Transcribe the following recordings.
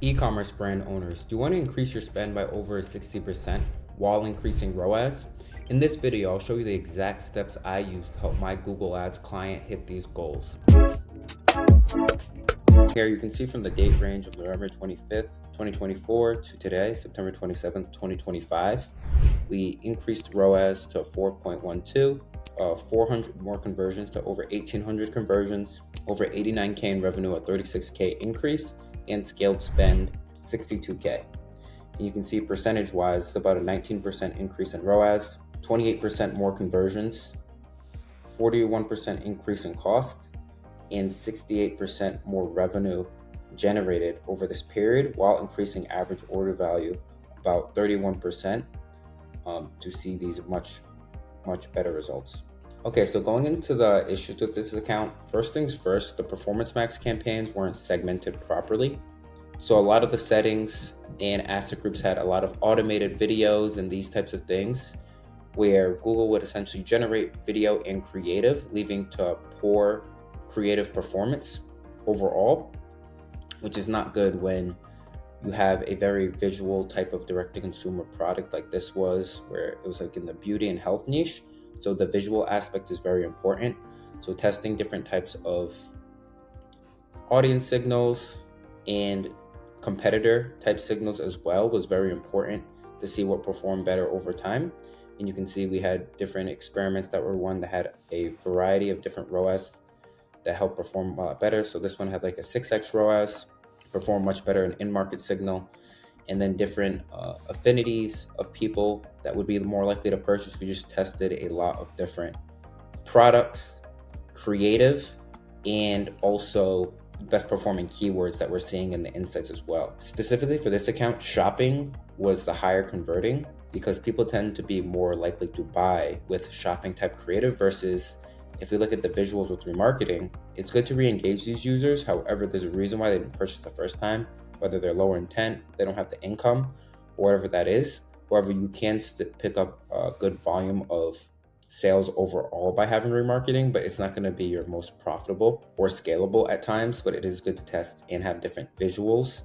E-commerce brand owners, do you want to increase your spend by over 60% while increasing ROAS? In this video, I'll show you the exact steps I use to help my Google Ads client hit these goals. Here you can see from the date range of November 25th, 2024 to today, September 27th, 2025, we increased ROAS to 4.12, 400 more conversions to over 1,800 conversions, over 89K in revenue, a 36K increase, and scaled spend 62K. And you can see percentage-wise, it's about a 19% increase in ROAS, 28% more conversions, 41% increase in cost, and 68% more revenue generated over this period, while increasing average order value about 31% to see these much better results. Okay, so going into the issues with this account, first things first, the Performance Max campaigns weren't segmented properly. So a lot of the settings and asset groups had a lot of automated videos and these types of things, where Google would essentially generate video and creative, leading to poor creative performance overall, which is not good when you have a very visual type of direct-to-consumer product like this was, where it was like in the beauty and health niche. So the visual aspect is very important. So testing different types of audience signals and competitor type signals as well was very important to see what performed better over time. And you can see we had different experiments that were one that had a variety of different ROAS that helped perform a lot better. So this one had like a 6x ROAS, perform much better in in-market signal, and then different affinities of people that would be more likely to purchase. We just tested a lot of different products, creative, and also best performing keywords that we're seeing in the insights as well. Specifically for this account, shopping was the higher converting because people tend to be more likely to buy with shopping type creative versus if we look at the visuals with remarketing, it's good to re-engage these users. However, there's a reason why they didn't purchase the first time, whether they're lower intent, they don't have the income, or whatever that is. However, you can pick up a good volume of sales overall by having remarketing, but it's not going to be your most profitable or scalable at times, but it is good to test and have different visuals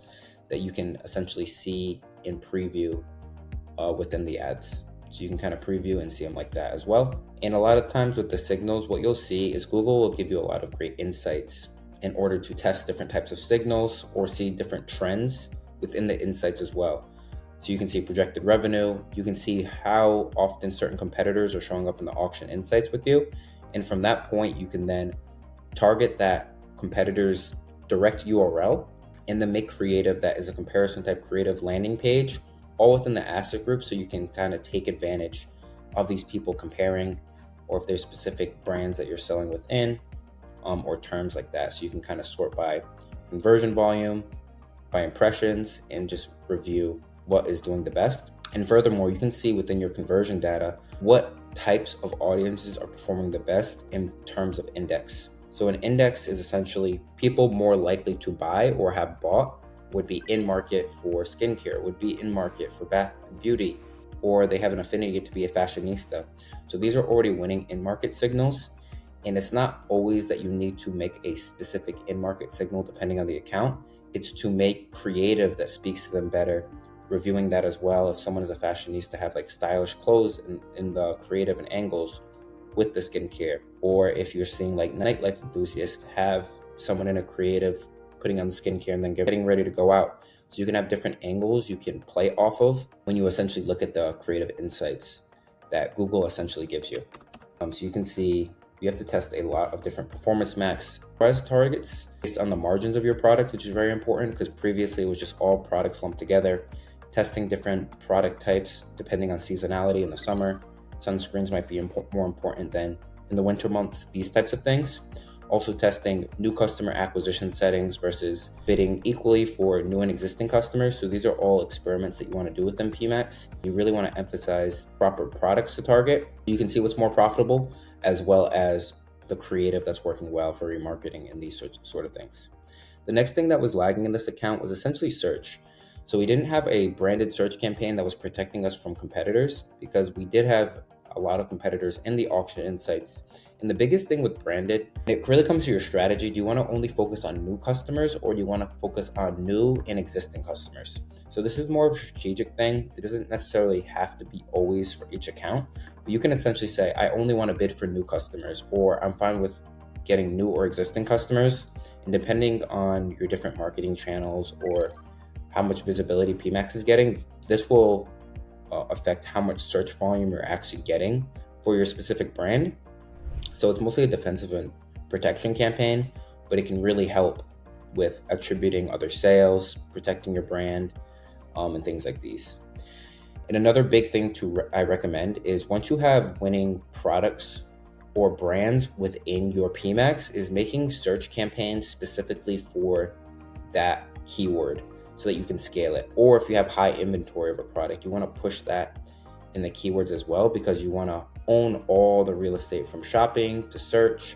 that you can essentially see in preview within the ads. So you can kind of preview and see them like that as well. And a lot of times with the signals, what you'll see is Google will give you a lot of great insights in order to test different types of signals or see different trends within the insights as well. So you can see projected revenue, you can see how often certain competitors are showing up in the auction insights with you. And from that point, you can then target that competitor's direct URL and then make creative that is a comparison type creative landing page, all within the asset group. So you can kind of take advantage of these people comparing, or if there's specific brands that you're selling within, or terms like that. So you can kind of sort by conversion volume, by impressions, and just review what is doing the best. And furthermore, you can see within your conversion data what types of audiences are performing the best in terms of index. So an index is essentially people more likely to buy or have bought would be in market for skincare, would be in market for bath and beauty, or they have an affinity to be a fashionista. So these are already winning in market signals. And it's not always that you need to make a specific in-market signal depending on the account. It's to make creative that speaks to them better, reviewing that as well. If someone is a fashionista, have like stylish clothes in the creative and angles with the skincare. Or if you're seeing like nightlife enthusiasts, have someone in a creative putting on the skincare and then getting ready to go out. So you can have different angles you can play off of when you essentially look at the creative insights that Google essentially gives you. So you can see you have to test a lot of different Performance Max price targets based on the margins of your product, which is very important because previously it was just all products lumped together. Testing different product types depending on seasonality in the summer. Sunscreens might be more important than in the winter months, these types of things. Also testing new customer acquisition settings versus bidding equally for new and existing customers. So these are all experiments that you want to do within PMax. You really want to emphasize proper products to target. You can see what's more profitable, as well as the creative that's working well for remarketing and these sort of things. The next thing that was lagging in this account was essentially search. So we didn't have a branded search campaign that was protecting us from competitors, because we did have a lot of competitors in the auction insights. And the biggest thing with branded, it really comes to your strategy. Do you want to only focus on new customers, or do you want to focus on new and existing customers? So this is more of a strategic thing. It doesn't necessarily have to be always for each account, but you can essentially say, I only want to bid for new customers, or I'm fine with getting new or existing customers. And depending on your different marketing channels or how much visibility PMax is getting, this will affect how much search volume you're actually getting for your specific brand. So it's mostly a defensive and protection campaign, but it can really help with attributing other sales, protecting your brand, and things like these. And another big thing I recommend is, once you have winning products or brands within your PMax, is making search campaigns specifically for that keyword so that you can scale it. Or if you have high inventory of a product, you want to push that in the keywords as well, because you want to own all the real estate from shopping to search,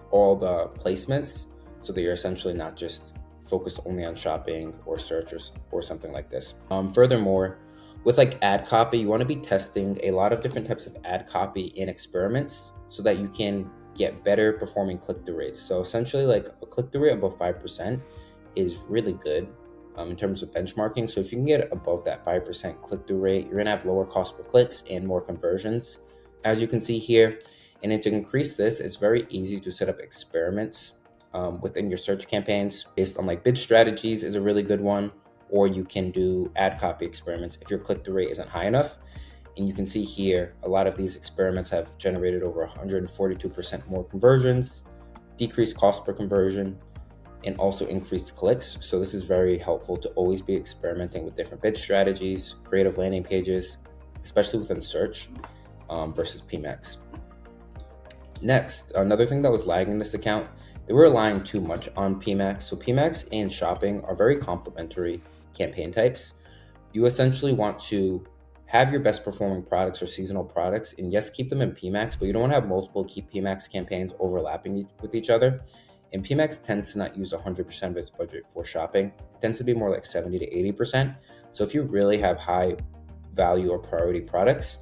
all the placements, so that you're essentially not just focused only on shopping or search or something like this. Furthermore, with like ad copy, you want to be testing a lot of different types of ad copy in experiments so that you can get better performing click-through rates. So essentially, like, a click-through rate above 5% is really good in terms of benchmarking. So if you can get above that 5% click-through rate, you're gonna have lower cost per clicks and more conversions, as you can see here. And then to increase this, it's very easy to set up experiments within your search campaigns based on like bid strategies is a really good one, or you can do ad copy experiments if your click-through rate isn't high enough. And you can see here, a lot of these experiments have generated over 142% more conversions, decreased cost per conversion, and also increased clicks. So this is very helpful to always be experimenting with different bid strategies, creative landing pages, especially within search versus PMax. Next, another thing that was lagging in this account, they were relying too much on PMax. So PMax and shopping are very complementary campaign types. You essentially want to have your best performing products or seasonal products, and yes, keep them in PMax, but you don't want to have multiple key PMax campaigns overlapping with each other. And PMax tends to not use 100% of its budget for shopping. It tends to be more like 70 to 80%. So if you really have high value or priority products,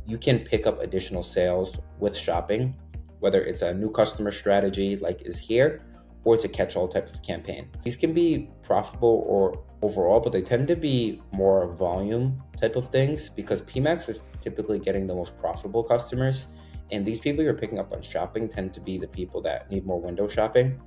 you can pick up additional sales with shopping, whether it's a new customer strategy like is here, or it's a catch-all type of campaign. These can be profitable or overall, but they tend to be more volume type of things, because PMax is typically getting the most profitable customers. And these people you're picking up on shopping tend to be the people that need more window shopping,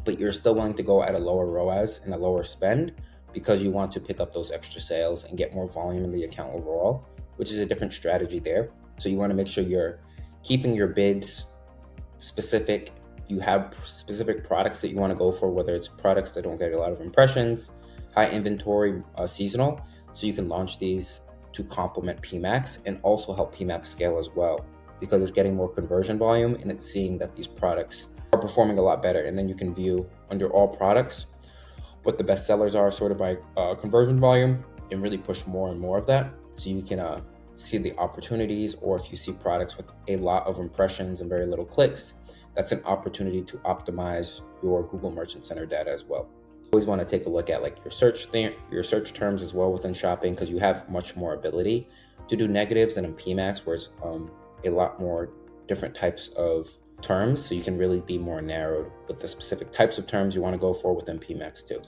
but you're still willing to go at a lower ROAS and a lower spend because you want to pick up those extra sales and get more volume in the account overall, which is a different strategy there. So you want to make sure you're keeping your bids specific. You have specific products that you want to go for, whether it's products that don't get a lot of impressions, high inventory, seasonal, so you can launch these to complement PMax and also help PMax scale as well, because it's getting more conversion volume and it's seeing that these products are performing a lot better. And then you can view under all products what the best sellers are sorted by conversion volume and really push more and more of that. So you can see the opportunities, or if you see products with a lot of impressions and very little clicks, that's an opportunity to optimize your Google Merchant Center data as well. Always want to take a look at like your search terms as well within shopping, because you have much more ability to do negatives than in PMax, where it's a lot more different types of terms, so you can really be more narrowed with the specific types of terms you want to go for within PMax too.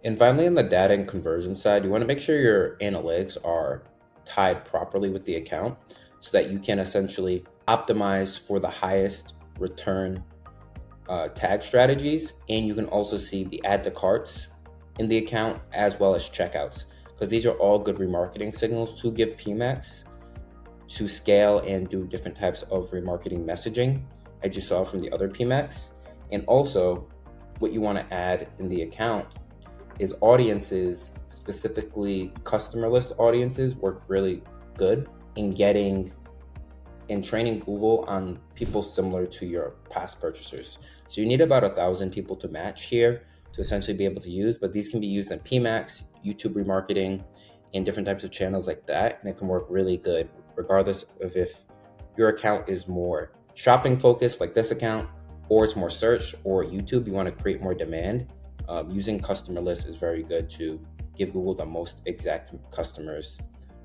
And finally, on the data and conversion side, you want to make sure your analytics are tied properly with the account so that you can essentially optimize for the highest return tag strategies. And you can also see the add to carts in the account as well as checkouts, because these are all good remarketing signals to give PMax to scale and do different types of remarketing messaging, as you saw from the other PMax. And also what you want to add in the account is audiences, specifically customer list audiences, work really good in getting and training Google on people similar to your past purchasers. So you need about 1,000 people to match here to essentially be able to use, but these can be used in PMax, YouTube remarketing, and different types of channels like that. And it can work really good regardless of if your account is more shopping focused like this account, or it's more search or YouTube, you want to create more demand. Using customer lists is very good to give Google the most exact customers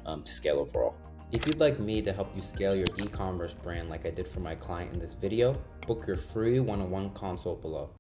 to scale overall. If you'd like me to help you scale your e-commerce brand like I did for my client in this video, book your free one-on-one consult below.